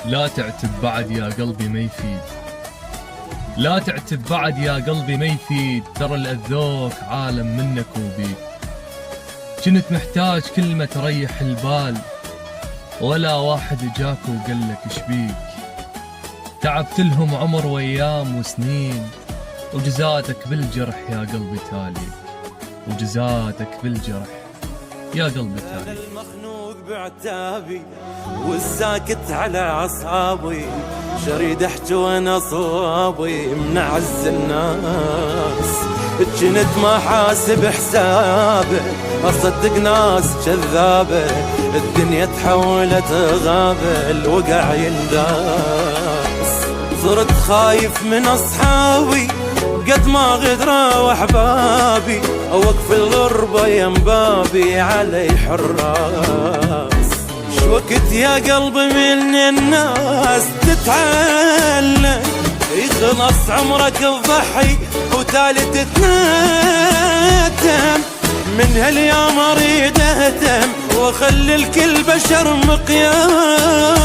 لا تعتب بعد يا قلبي ما يفيد، لا تعتب بعد يا قلبي ما يفيد، ترى الأذوك عالم منك وبيك. كنت محتاج كلمة تريح البال، ولا واحد جاك وقالك شبيك. تعبت لهم عمر وايام وسنين، وجزاتك بالجرح يا قلبي تاليك، وجزاتك بالجرح يا قلبي تاليك. المخنوق بعتابي والساكت على اعصابي، شريد احجي وانا صوابي من اعز الناس. كنت ما حاسب حسابه، اصدق ناس كذابه، الدنيا تحولت غابه، الوقع ينداس. صرت خايف من اصحابي قد ما غدروا احبابي، اوقف الغربة ينبابي علي حراس. شوقت يا قلبي من الناس تتعلم، يخلص عمرك تضحي وتالي تتندم. من هاليوم اريد اهتم واخلي الكل بشر مقياس.